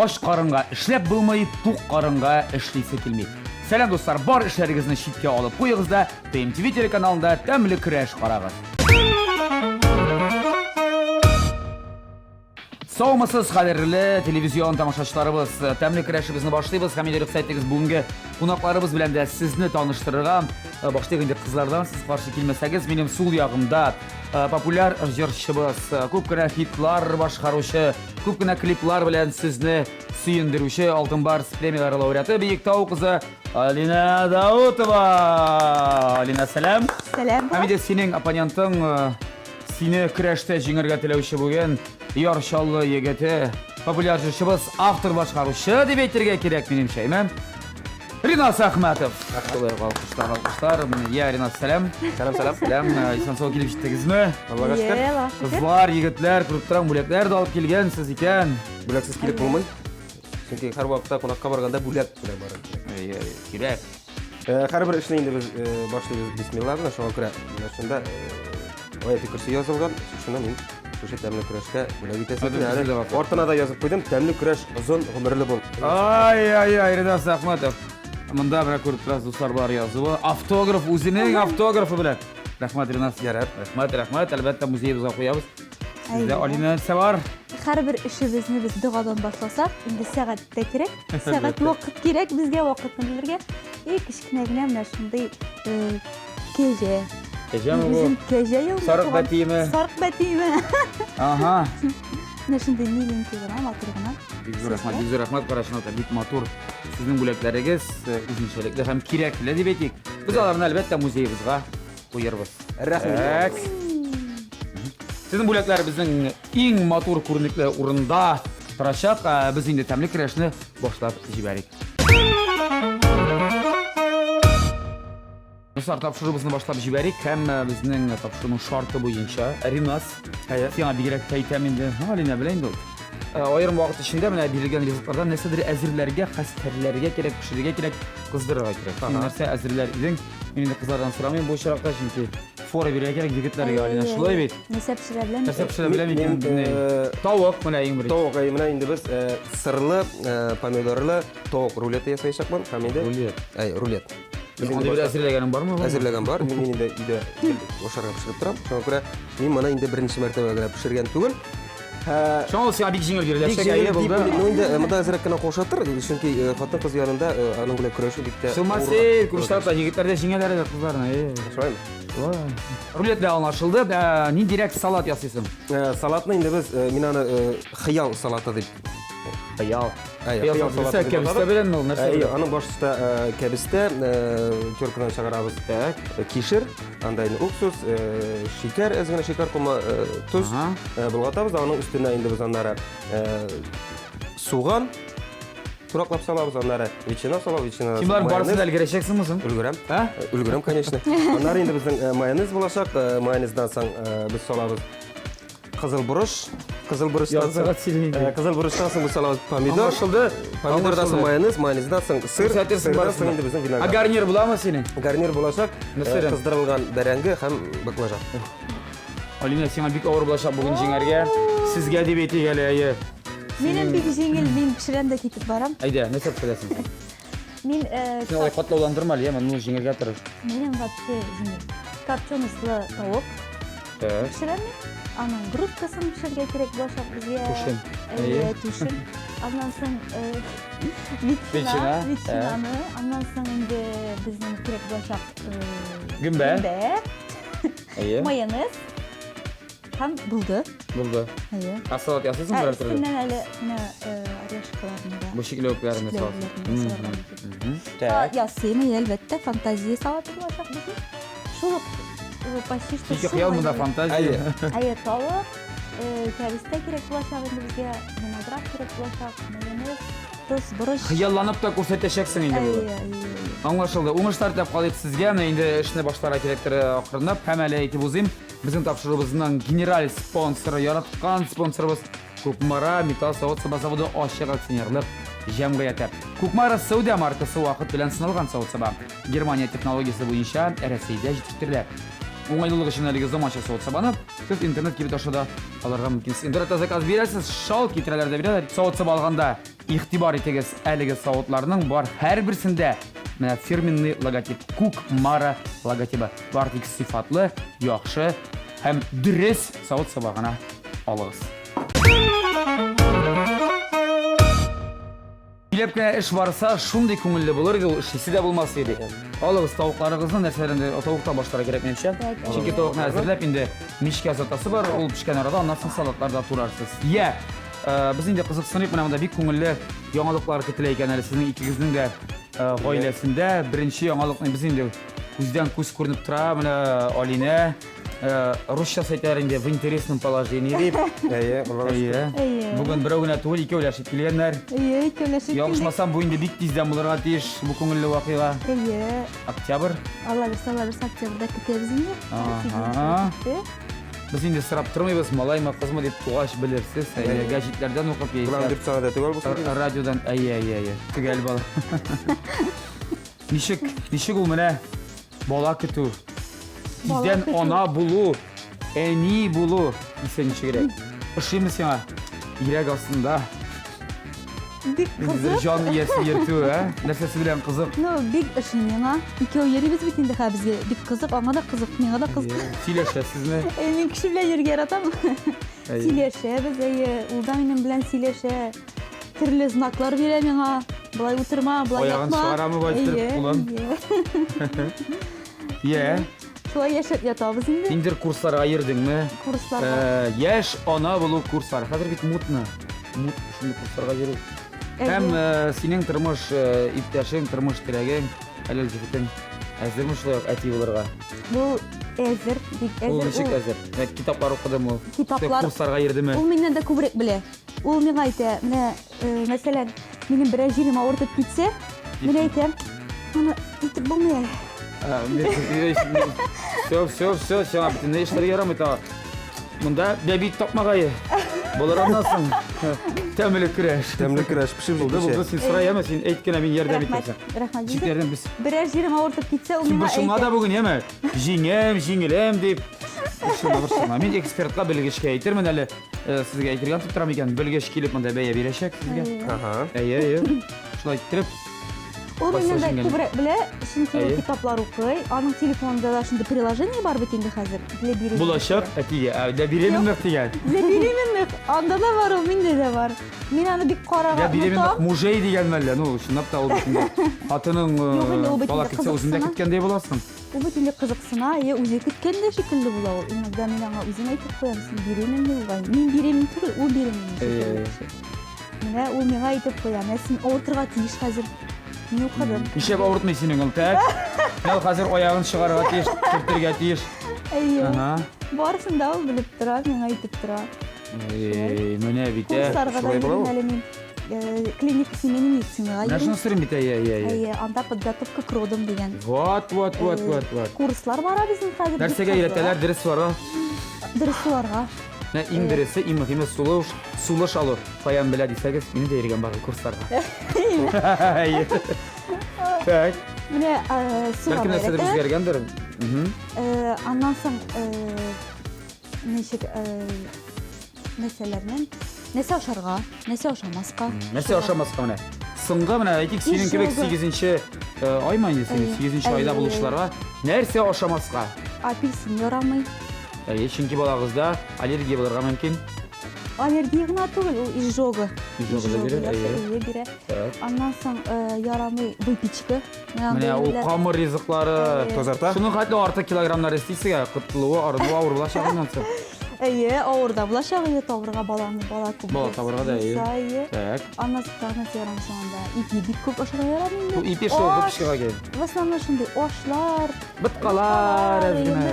Аш карынга эшләп булмый, тук карынга эшлисе килми. Сәлам достар, бар эшләрегезне читкә алып куегыз да ТМТV телеканалында тәмле көрәш карагыз. Саумысыз кадерле телевизион тамашачыларыбыз, тәмле көрәшебезне башлыйбыз. Һәм инде рөхсәтегез бүгенге кунакларыбыз белән дә сезне таныштырырга. Башлыйк инде кызлардан, сез каршы килмәсәгез, минем сул ягымда популяр җырчыбыз, күп кенә хитлар башкаручы, күп кенә клиплар белән сезне сөендерүче Алтын Барс премиялары лауреаты Биектау кызы Алина Даутова. Алина, сәлам. Сәлам. Һәм инде синең оппонентың сине көрәштә җиңәргә теләүче бүген яршаллы егете, популяр җырчыбыз, автор башкаручы дип әйтергә кирәк минемчә, әйме? Ринас Әхмәтов. Алкышлар. Я, Ринас, сәлам. Сәлам. Сәлам. Исән-сау килеп җиттегезме? Аллага шөкер. Кызлар, егетләр, күреп торам, бүләкләр дә алып килгәнсез икән. Бүләксез килеп булмый. Чөнки һәр вакытта кунакка барганда бүләк белән барам. Кирәк. Һәрбер эшне инде без башлыйбыз бисмилла белән, шуңа күрә шунда аяты курсы язылган. Шуны мин шушы тәмле көрәшкә бүләк итәсем. Артына да язып куйдым, тәмле көрәш озын гомерле бул. Ай, Ринас Әхмәтов. Монда менә күреп торасыз, дуслар бар язуы. Автограф, үзенең автографы белән. Рәхмәт, Ринас. Рәхмәт. Әлбәттә музейбызга куябыз. Сездә Алина нәрсә бар? Һәрбер эшебезне без дугадан башласак, инде сәгать тә кирәк. Сәгать вакыт кирәк безгә вакытны белергә. Кечкенә генә менә шундый кәҗә. Кәҗәме бу? Bizim кәҗә юк. Сарык бәтиме? Сарык бәтиме. Аха. Менә шундый миленький гына, матур гына. Бик зур рәхмәт карашына да бик матур. Сезнең бүләкләрегез үзенчәлекле һәм кирәкле дип әйтик. Без аларны әлбәттә музейыбызга куярбыз. Рәхмәт. Сезнең бүләкләр безнең иң матур күренекле урында торачак. Без инде тәмле көрәшне башлап җибәрик. Достар, тапшырыбызны башлап җибәрик һәм безнең тапшыруның шарты буенча Ринас, сиңа бигрәк әйтәм инде. Алина белән инде ул. Аерым вакыт эчендә менә бирелгән ризыклардан нәрсәдер әзерләргә, хәстәрләргә кирәк, пешерергә кирәк, кыздырырга кирәк. Син нәрсә әзерләр идең? Мин инде кызлардан сорамыйм бу чиракта, чөнки фора бирергә кирәк егетләргә, Алина, шулай бит? Нәрсә пешерә беләм? Нәрсә пешерә беләм икән? Тавык менә иң беренче. Тавык менә инде без сырлы, помидорлы тавык рулеты ясаячакмын. Һәм инде рулет. Анда бер әзерләгәнең бармы? Әзерләгән бар. Мин инде өйдә ашарга пешереп торам. Шуңа күрә мин моны инде беренче мәртәбә генә пешергән түгел. Шуңа сиңа бик җиңел биреләчәк әйе булды. Ну инде монда әзрәк кенә кушатыр, чөнки хатын кыз янында аның белән көрәшү бик тә. Шулмасы, күрсәтә егетләрдә җиңәләре дә кызларны. Шулаймы? Рулетле аңлашылды. Ниндирәк салат ясыйсың? Салатны инде без мин аны хыял салаты дип. Хыял. Хыял салаты. Кәбестә белән ул нәрсә? Аның башта кәбестә тёркадан чыгарабыз. Кишер, анда инде уксус, шикәр, әз генә шикәр кума, туз булгатабыз. Аның өстенә инде без аннары суган тураклап салабыз, аннары ветчина салабыз, ветчина. Син бар барсын да өлгерәчәксеңме соң? Өлгерәм. Өлгерәм, конечно. Аннары инде безнең майонез булачак. Майонездан соң без салабыз кызыл бурыч. Кызыл бурычтан соң без салабыз помидор. Помидордан соң майонез, майонездан соң сыр. Сырдан соң инде безнең виноград. Гарнир буламы синең? Гарнир булачак. Кыздырылган бәрәңге һәм баклажан. Алина, сиңа бик авыр булачак бүген җиңәргә. Сезгә дип әйтик әле. Минем бик җиңел, мин пешерәм дә китеп барам. Әйдә, нәрсә пешерәсең? Мин Син алай катлауландырма әле, мен җиңәргә тырыш. минем ватты җиңел. Копченый тавык пешерәм. Аның грудкасын пешерергә кирәк булачак безгә. Тушын. Тушын. Аннан соң ветчинаны, аннан соң инде безнең кирәк булачак Гөмбә. Майонез. Һәм булды. Салат ясыйсың берәр төрле? Үстеннән әле менә орешкаларны да. Бу шикләүкләрне салат. Ясыйм, әлбәттә, фантазия салаты булачак безнең. Шул почти что. Тик хыял монда фантазия. Тавык, кәбестә кирәк булачак инде безгә, виноград кирәк булачак, майонез, туз, борыч. Хыялланып та күрсәтәчәксең инде бу. Аңлашылды. Уңышлар теләп калыйк сезгә. Менә инде эшне башларга кирәктер акрынлап. Һәм әле әйтеп узыйм, безнең тапшырыбызның генераль спонсоры, яраткан спонсорыбыз Кукмара металл заводы ачык акционерлык җәмгыяте. Кукмара Саудия маркасы вакыт белән сыналган савыт-саба. Германия технологиясе буенча Россиядә җитештерелә. Уңайлылык өчен әлеге заманча савыт-сабаны сез интернет кибет ашада алырга мөмкин. Интернетта заказ бирәсез, шал китерәләр дә бирәләр. Савыт-саба алганда игътибар итегез әлеге савытларның бар һәр берсендә менә фирменный логотип Cook Mara логотипы бар тик сыйфатлы, яхшы һәм дөрес савыт сабагына алыгыз. Билеп кенә эш барса, шундый күңелле булыр иде, ул эшлисе дә булмас иде. Алыгыз тавыкларыгызны, нәрсәләрне тавыктан башларга кирәк менчә. Чөнки тавыкны әзерләп инде мичкә сатасы бар, ул пешкән арада аннан соң салатларда турарсыз. Я, без инде кызыксынып менә монда бик күңелле яңалыклар көтелә икән әле сезнең икегезнең дә гаиләсендә. Беренче яңалыкны без инде күздән күз күренеп тора, менә Алинә русча әйтәр инде в интересном положении дип. Бүген берәү генә түгел, икәүләшеп килгәннәр. Икәүләшеп. Ялгышмасам, бу инде бик тиздән булырга тиеш бу күңелле вакыйга. Октябрь. Алла берсе октябрьдә көтәбез инде. Без инде сорап тормыйбыз, малаймы, кызмы дип тугач белерсез. Гәҗитләрдән укып Булам дип сана да түгел булсын. Радиодан төгәл бала. Ничек ул менә бала көтү? Тиздән ана булу, әни булу исә ничегрәк? Ошыймы сиңа? Йөрәк астында Бик кызык. Жан иясе йөртү, нәрсәсе белән кызык? Бик ошый миңа. Икәү йөрибез бит инде һәр безгә. Бик кызык, аңа да кызык, миңа да кызык. Сөйләшәсезме? Мин кеше белән йөргән яратам. Сөйләшәбез, ул да минем белән сөйләшә. Төрле знаклар бирә миңа. Булай утырма, булай ятма. Аягын чыгарамы байтырып кулын? Шулай яшәп ятабыз инде. Индер курсларга йөрдеңме? Курсларга. Яшь ана булу курслары. Хәзер бит мутны. Мут шундый курсларга йөрү. Һәм синең тормыш иптәшең, тормыш теләгең, әле җифетең әзерме шулай әти булырга? Бу әзер, бик әзер. Ул ничек әзер? Китаплар укыдымы? Китаплар. Курсларга йөрдеме? Ул миннән дә күбрәк белә. Ул миңа әйтә, менә мәсәлән, минем берәр җирем авыртып китсә, мин әйтәм, аны итеп булмый. Все, бөтенләй эшләр ярамый та. Монда бәбит тапмагае. Булыр аннан тәмле көрәш. Тәмле көрәш пешеп булды. Син сорайма, син әйткән, мин ярдәм итәсәм. Рәхмәт. Җитләрдән без. Берәр җирем авыртып китсә, ул Син миңа башыңа да бүген яме. Җиңелем дип. Башыңа. Мин экспертка белгешкә әйтермен әле. Сезгә әйтергән тоттырам икән. Белгеш килеп монда бәя бирәчәк сезгә. Шулай итеп. Ул миннән дә күбрәк белә, чөнки ул китаплар укый. Аның телефонында да шундый приложение бар бит инде хәзер. Для бирәм. Булачак әтигә, дә биременлек дигән. Для беременных. Анда да бар, ул миндә дә бар. Мин аны бик карага. Дә биременлек мужей дигән мәллә. Ну, чынлап та ул бит. Атының бала китсә үзендә көткәндәй буласың. Ул бит инде кызыксына, үзе көткәндә шикелле була ул. Инде мин аңа үзем әйтеп куям, син беременный булган. Мин беременный түгел, ул беременный. Менә ул миңа әйтеп куя, мен син авыртырга тиеш хәзер. Мин укыдым. Ничек авыртмый синең ул, тәк? Мин хәзер аягын чыгарга тиеш, кертергә тиеш. Барысын да ул белеп тора, миңа әйтеп тора. Менә бит. Шулай була. Клиника семейной медицинага. Нәрсә сырым бит, анда подготовка к родам дигән. Вот. Курслар бара безнең хәзер. Нәрсәгә өйрәтәләр, дөрес вара? Дөресварга. Иң дөресе, иң мөһиме сулыш алу. Каян белә дисәгез, мине дә йөргән бар курсларга. Так. Менә суга. Бәлки нәрсәдер үзгәргәндер. Аннан соң ничек мәсьәләләрнең нәрсә ашарга, нәрсә ашамаска. Нәрсә ашамаска менә. Соңгы менә әйтик, синең кебек 8нче аймы инде, 8нче айда булышларга нәрсә ашамаска? Апельсин ярамый. Чөнки балагызда аллергия булырга мөмкин. Аллергия гына түгел, ул изжога. Изжога бирә. Аннан соң ярамый выпечка. Менә ул камыр ризыклары тазарта. Шуның хәтле артык килограммнар истисегә, кытлыгы, арыдыгы авыр булачагыннан соң. Авыр да булачак инде табырга баланы, бала күп. Бала табырга да. Так. Аннан соң ярамый анда. Ипи бик күп ашарга ярамый. Бу ипи шул пешкәгә кирәк. В основном шундый ашлар, быткалар,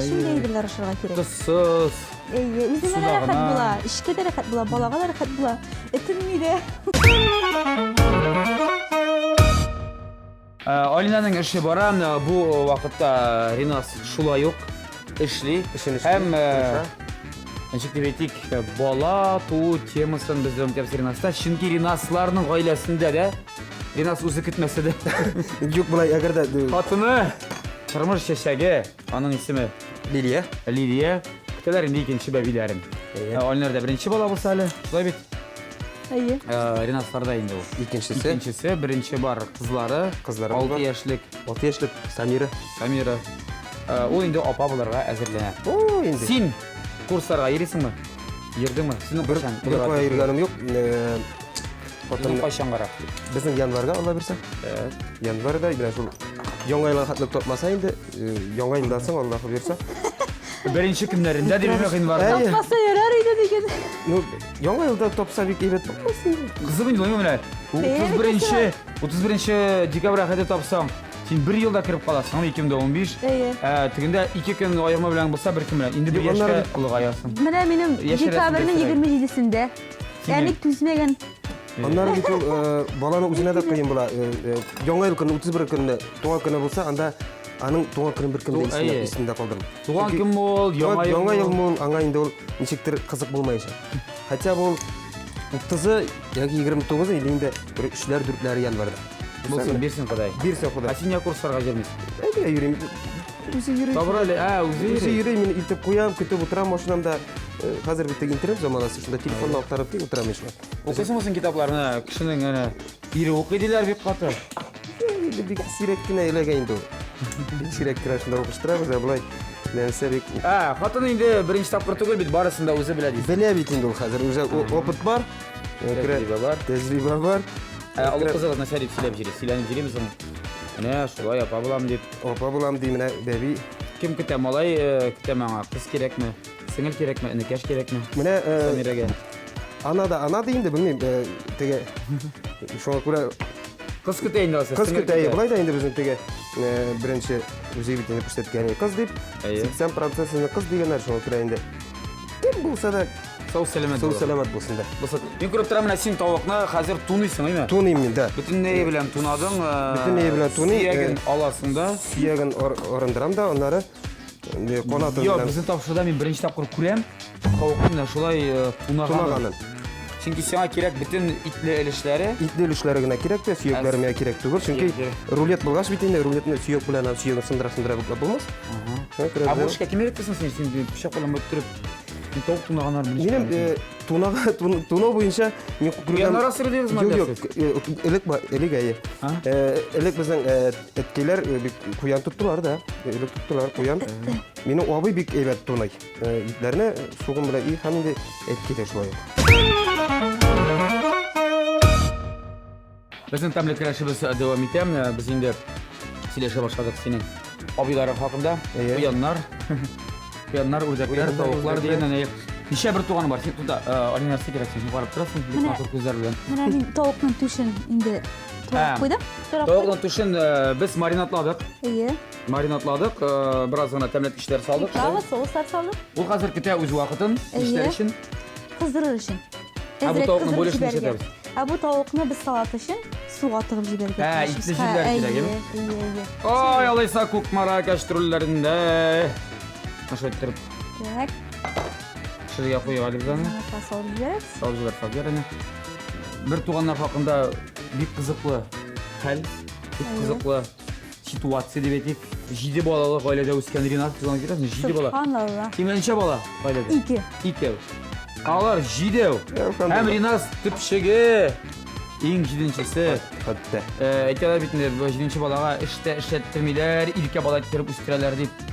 шундый әйберләр ашарга кирәк. Тусыз. Үзеңә дә рәхәт була, ишкә дә рәхәт була, балага да рәхәт була. Этемми дә. Алинаның эше бара, бу вакытта Ринас шулай ук эшли. Һәм ничек дип әйтик, бала туу темасын без белән Ринаста, чөнки Ринасларның гаиләсендә дә Ринас үзе көтмәсә дә Юк булай, әгәр дә хатыны тормыш чәчәге, аның исеме Лилия. Көтәләр инде икенче бәбиләрен. Алинар да беренче бала булса әле, шулай бит. Ие. Ринастарда инде ул. Икенчесе Birinchi бар кызлары, 6 яшьлек 6 яшьлек Самира. Самира. Ул инде апа буларга әзерләнә. О, инде. Син курсларга йөрисеңме? Йөрдеңме? Синең кайчан? Бер йөргәнем юк. Потом кайчан кара? Безнең январьга Алла бирсә. Январьда менә шул яңайлар хатлык топмаса инде, яңайдан соң Аллаһы бирсә. Беренче көннәрендә дип январьда. Тапмаса ярар иде деген. Ну, яңайлда топса бик әйбәт булмасын. Кызым инде менә 31 декабрьгә хәтта тапсаң, син 1 елда кирип каласың 2015. Тегендә 2 көн аерма белән булса 1 көн белән. Инде 1 яшькә улгаясың. Менә минем декабрьнең 27-сендә. Яни түзмәгән. Аннары бит ул баланы үзенә дә кыен була. Яңа ел көне 31 көнне туган көне булса, анда аның туган көнен бер көнне исендә калдырам. Туган көн мол, яңа ел мол, аңа инде ул ничектер кызык булмаячак. Хотя бу 30 яки 29 инде бер 3-ләр 4-ләр январьда. Булсын, бирсен Ходай. Бирсен Ходай. А син я курсларга йөрмисең? Әйдә йөрим. Үзе йөрим. Добрали, үзе йөрим, мин илтеп куям, көтеп утырам машинамда. Хәзер бит интернет заманасы, шунда телефонны актарып тик утырам ишла. Укысыңмы китапларны? Кешенең әнә ире укый диләр бик каты. Бик сирәк кенә эләгә инде ул. Бик сирәк кенә шунда укыштырабыз, булай. Нәрсә бик. Хатын инде беренче тапкыр түгел бит, барысын да үзе белә ди. Белә бит инде ул хәзер, үзе опыт бар. Тәҗрибә бар. Алла кызыгызны сәлип сөйләп җире, сөйләнеп җиремез аны. Менә шулай апа булам дип. Апа булам ди менә бәби. Кем көтә малай, көтә маңа кыз кирәкме? Сеңел кирәкме? Инекәш кирәкме? Менә Самирәгә. ана да инде белмим, теге шуңа күрә Кыз көтә инде алса. Кыз көтә, булай да инде безнең теге беренче үзе бит инде күрсәткән. Кыз дип 80% кыз дигәннәр шуңа күрә инде. Кем булса да сау сәламәт булсын да. Мин күреп торам, менә син тавыкны хәзер туныйсың, әйме? Туныйм мин дә. Бөтенләй белән тунадың. Бөтенләй белән туный. Сөяген аласың да. Сөяген орындырам да, аннары канаты белән. Безнең тапшырда мин беренче тапкыр күрәм. Тавыкны шулай тунаганын. Чөнки сиңа кирәк бөтен итле элешләре. Итле элешләре генә кирәк тә, сөякләре миңа кирәк түгел. Чөнки рулет булгач бит инде рулетны сөяк белән сөягын сындыра булмас. Бу эшкә кем өйрәтәсең син пишак белән бөтереп? Тавык тунаганнар Минем тунау буенча мин күргән нарасы дигез мәдәсе. Юк, элек әйе. Элек безнең эткеләр бик куян тоттылар да. Элек тоттылар куян. Минем абый бик әйбәт тунай. Итләрне сугым белән һәм инде эткеләр шулай. Безнең тәмлекләшебез дәвам итә. Без инде сөйләшә башладык синең абыйларың хакында. Куяннар, үрдәкләр, тавыклар дигәннән ничә бер туган бар. Син туда университет керәксең, барып торасың, бик матур күзләр белән. Менә мин тавыкның түшен инде турап куйдым. Тавыкның түшен без маринатладык. Ие. Маринатладык, бераз гына тәмләткечләр салдык. Приправа, соуслар салдык. Ул хәзер көтә үз вакытын эшләр өчен. Кыздырыр өчен. Бу тавыкны бүлешеп җибәргән. Бу тавыкны без салат өчен суга тыгып җибәргән. Итле җирләр кирәк, Ие. Ой, алайса күк маракаш төрләрендә. Нашыттырып. Так. Шырга куйга алыбызны. Салып җибәрәбез. Салып җибәргән. Бер туганнар хакында бик кызыклы хәл, бик кызыклы ситуация дип әйтик. 7 балалы гаиләдә үскән Ринат кызын кирәсең, 7 бала. Субханалла. Син ничә бала гаиләдә? 2. Алар 7. Һәм Ринат төпчеге иң 7-нчесе. Хәтта. Әйтәләр бит инде 7-нче балага эшләттермиләр, илкә бала иттереп үстерәләр дип.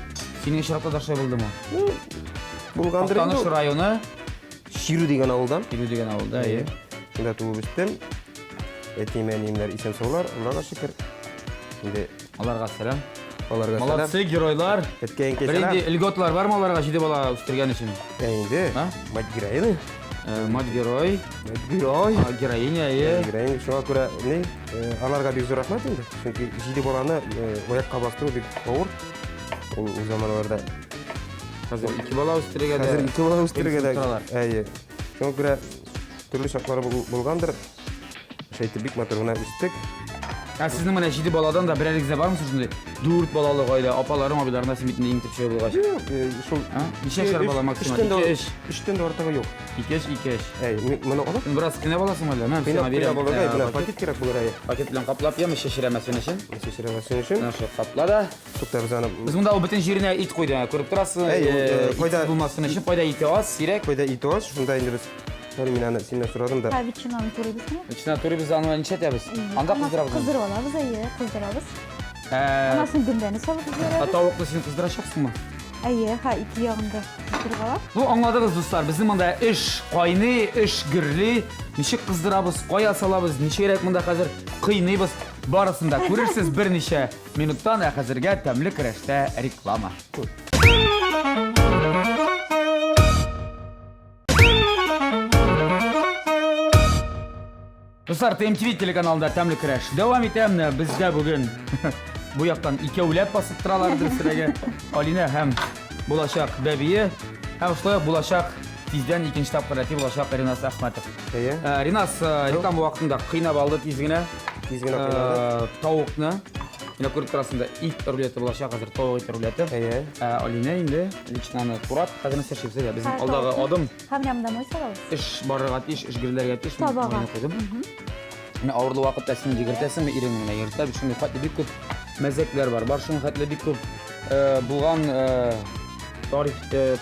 Синең шартларда да шулай булдымы? Булгандыр инде. Таныш районы Ширу дигән авылдан. Ширу дигән авылда, ие. Шунда туып үстем. Әтимәнимнәр исән саулар, Аллага шөкер. Инде аларга сәлам. аларга сәлам. Молодцы, геройлар. Әткәйгә Беренче сәлам. льготлар бармы аларга 7 бала үстергән өчен? Инде. Мать героиня. Мать герой, героиня, ие. Героиня шуңа күрә не? Аларга бик зур рәхмәт инде. Чөнки 7 баланы аякка бастыру бик авыр. Ул заманнарда Хәзер 2 бала үстергәндә. хәзер 2 бала үстергәндә. Әйе. Шуңа күрә төрле шартлар булгандыр. Шәйтеп бик матур гына үстек. Сезнең менә 7 баладан да берәрегездә бармы шундай 4 балалы гаилә, апаларым, абыйларым син бит иң төпчеге булгач? Шул Ничә бала максимум? 3тән дә артыгы юк. 2. Әйе, моны алып. Бераз кенә баласың әле? Мен Сиңа сиңа бирәм. пакет кирәк булыр әйе. Пакет белән каплап яме шешерәмәсен өчен. Шешерәмәсен өчен. Менә шу капла да. Туктар заны. Без монда ул бөтен җиренә ит куйды. Күреп торасыз. Кайда Булмасын өчен кайда ите аз, сирәк. Кайда ите аз, шунда инде без Sorry, men senden soradım da. Tabii ki namı turibizmi? İçine turu biz anı neçe etemiz. Anda kızdırabız. Kızdırıp alabız, kızdırabız. Anasının gündeni salıp izleriz. Tavuklu sen kızdıracaksın mı? Ha iki yağında kızdırıp alab. Bu anladınız dostlar. Bizim mında iş qayны, iş gürli. Nişik kızdırabız, qoya salabız. Nişe gerek mında hazır qıynayız. Barısında görürsüz bir neçe minuttan hazırga təmli kirəşdə reklama. Dostlar, TMTV telekanalında Təmli Kiraş devam etemne. Bizde bugün bu yaktan ikevlep basıp tıralardır sıraya. Aline hem bulaşak bebeği hem şöyle bulaşak tizden ikinci tapkırati bulaşak Rinas Ahmetov. Rinas reklam vaktinde kıynap aldı tizgine. Tizgine kıynadı. Tavuknu. Yine kırık arasında it ruleti bulaşak hazır tavuk it ruleti. Aline indi. Liçnanı kurat. Kadını seçipse ya bizim aldağı adım. Hamyamda mı salabız? İş barıgat iş, iş girlergat iş. Tabağa. Yine ağırlı vakitte seni jigirtesin mi irinine yırtar. Şimdi fatlı bir küp mezekler var. Barşın fatlı bir küp bulgan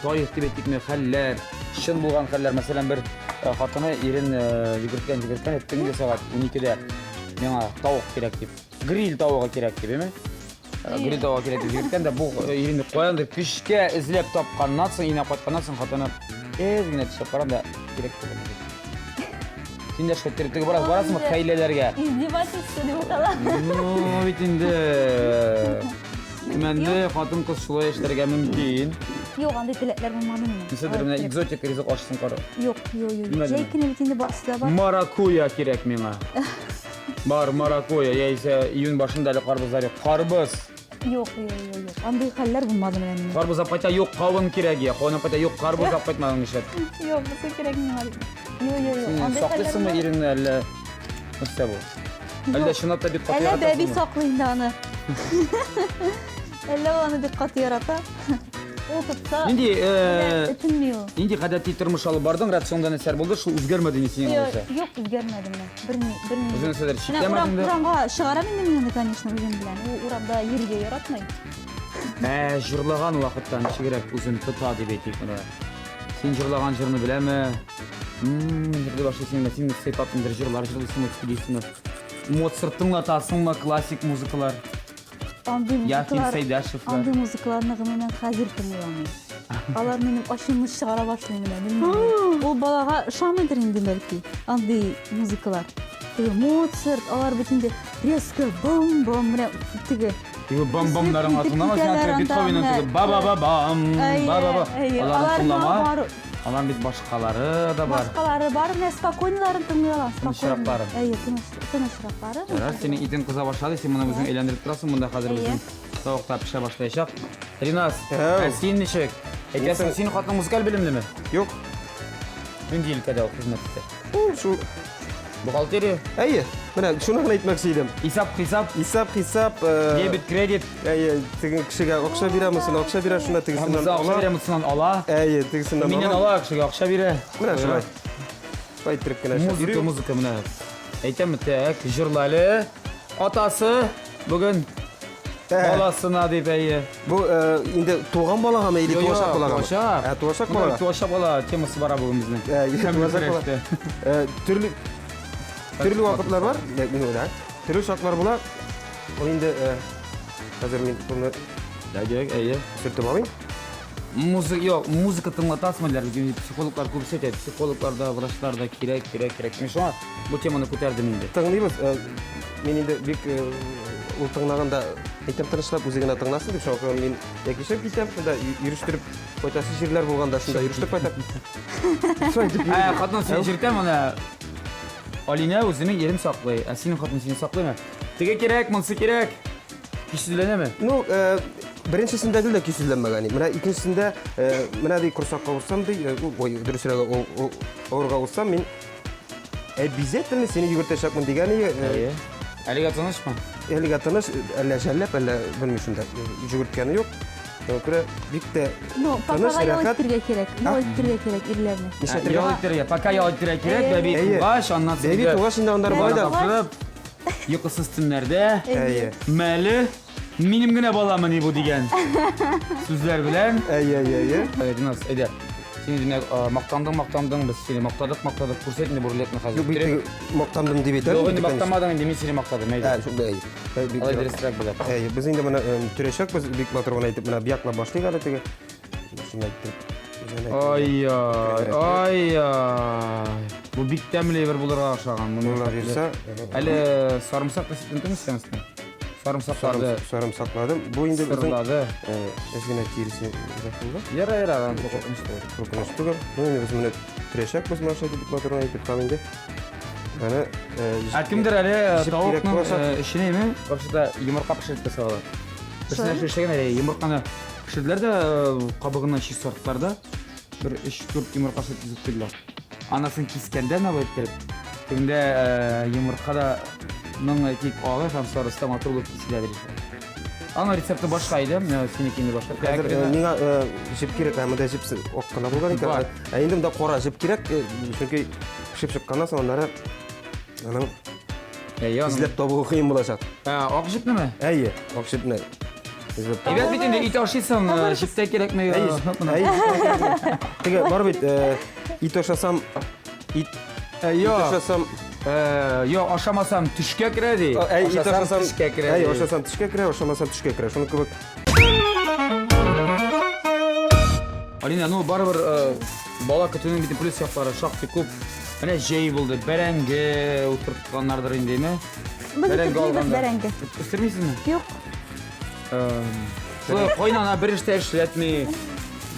tarih tibetlik mi haller. Şın bulgan haller. Mesela bir hatına irin jigirtken ettiğinde saat 12'de bana tavuk gerek gibi. Grill tavuğa gerek gibi mi? Grill tavuğa gerek gibi jigirtken de bu irini koyandı pişke izlep tapkandan sonra yine patkandan sonra hatına ezgine tişip karan da gerek gibi. Şimdi şöyle barasın mı kaylelerge? İzdivacısı diye bakalım. No, bitinde. Mende hatun kız şulay işlerge mümkün. Yok, anda tilekler bulmadım mı? Mesela mene egzotik rizq açsın karı. Yok. Jaykine bitinde başta var. Marakuya gerek mena. Bar marakuya, ya ise iyun başında da karpuzlar yok. Karpuz. Yok. Anda haller bulmadım ben. Karpuz apayta yok kavun gerek ya. Kavun apayta yok karpuz apaytmadın işte. Yok, bu gerek mi var? Yok. Sen saklısın mı irin elle? Nasıl bu? Elle şuna da dikkat Elle yaratasın bebi mı? saklayın da onu. Elle onu dikkat yarata. O tutsa ötünmüyor. Indi kadati turmuş alıp bardın rasyondan eser buldu şu üzgermedin senin olsa. Yok, üzgermedim ben. Bir Uzun eserler şiklemedin de. Uramga çıgarabildim yani, конечно, özüm bilen. Uramda yerige yaratmayın. Jırlagan vakittan şigerek uzun tuta deb etik buna. Sen jırlagan jırını bileme. Birde başta senin seytatındır jırlar jırlısın mı? Mozart'ın atasın mı klasik muzikalar? Yakin Seydaşevlar. Andı muzikalarını ben hazır tınlayamıyorum. Alar benim aşımı çıgara başlayayım ben. O balaga şam edir indi belki. Andı muzikalar. Mozart, alar bütünde резко bam tigi. Bam-bamların altında ama sen Beethoven'ın tigi bam. Alar tınlama. Alan bir başkaları da var. Başkaları var. Ne spokojnilerin tınlıyorlar. Tınışıraqları. Tınışıraqları. Senin itin kıza başladı. Sen bana özün eğlendirip durasın. Bunda hazır bizim tavukta pişe başlayacak. Rinas, sen neşek? Senin hatın müzikal bilimli mi? Yok. Ben değil kadar hizmet etti. Şu Buhalteri. Әйе, міне шуны айтмакчы едім. Hesap. Debit, kredit. Әйе, тегін кішіге ақша береміз, ақша бере шуна тегісінен Ақша береміз, сынан ала. Әйе, тегісінен Менен ала, кішіге ақша бере. Міне шулай. Шулай тұрып кені Музыка міне. Айтамын тек, жырлалы. Атасы бүгін баласына деп әйе. Бұл енді туған балаға ма, или туашақ балаға ма? Туашақ. Туашақ балаға. Туашақ бала темасы бара бүгін біздің. Туашақ бала. Түрлі уақытлар бар, түрлі шақлар бола. Ол енді қазір мен бұны сүртіп алайын. Музыка тыңлатасың әлер, психологлар көбісі етеді. Психологларда, врачтарда керек. Мен шоңа бұл теманы көтердім енді. Тыңлаймыз, мен енді бек ол тыңлағанда айтам тыныштап өзегіне тыңласын деп шоңа мен екешіп кетем, шында үйріштіріп қойтасы жерлер болғанда шында үйріштіріп айтам. Қатын сен жертем, Alina özünün yerini saklay. Senin hatun seni saklayma. Tige gerek, mınsı gerek. Kişilenme mi? No, birincisinde değil de kişilenmegani. Mena ikincisinde mena de kursakka olsam de, dürüstlere orga olsam men обязательно seni yugurtaşakmın degani. Aliga tanışma. Aliga tanış, elle jellep, elle bilmişim de yugurtkani yok. Köre bikte tanış rahat. Yol ittirge gerek irlerini. Yol ittirge, paka yol ittirge gerek. Bebi tuğaş anlatsın. Bebi tuğaş şimdi onlar bayda. Yokısız tünlerde. Meli. Benim güne balamın bu degen. Sözler bilen. Ey. Evet, nasıl? Ede. Seni dinle maktandın biz seni maktadık kursetini burletini hazır. Yok bir maqtandım deb aytadi. Yok endi maktamadın endi men seni maktadım. Ha, shunday. Alay direktrak bo'ladi. Biz endi mana Tureshak biz Bek Baturga aytib mana bu yoqqa boshlaylik alatiga. Shunday Ay. Bu biktemli bir bularga o'xshagan. Buni Bunlar bersa, hali sarımsak da sizden sen? Sarımsaklardı. sarımsakladım. Bu endi bizning Sırladı. eshigini terisi zakında. Yara ben qo'rqinchli. Qo'rqinchli. Bu endi biz mana Tureshak biz mana shu Bek Baturga aytib qolindi. Mana Kimdir hali Jip tavuqning kerak bo'lsa- ishini mi? Boshida yumurta pishirib tashladi. Bizlar shu ishga yumurtani pishirdilar da qabig'idan shi sortlarda bir 3-4 yumurta pishirdilar. Anasını kiskende ne böyle gelip. Şimdi yumurtada nın etik oğlu hem sonrasında motor bulup kiskiledir. Ama resepti başkaydı. Senikini başka. menga jip kerak, hamda jip oqqana bo'lgan ekan. Endi bunda qora jip kerak, chunki pishib chiqqandan so'ng ular ana izlab topuvi qiyin bo'lacak. Oq jip nima? Ayy, oq jipni izlab topuvi. Evet bitin de it oşıysan jipte kerakmi? Tega barib it oshasam Yok. oshasam Yok aşamasam tüşke kiredi. it oshasam tüşke kiredi. Ayy, oshasam tushga kirar, oshamasam tushga kirar. Shuni ko'p. Alina ну baribir bola kötünün bir plus yapları şaxtı ko'p. Mana jey bo'ldi, berenge o'tirib turganlardir endimi? Berenge olganda. Berenge. Istirmaysizmi? Yo'q. Şu qo'ynana bir ishda ishlatmay.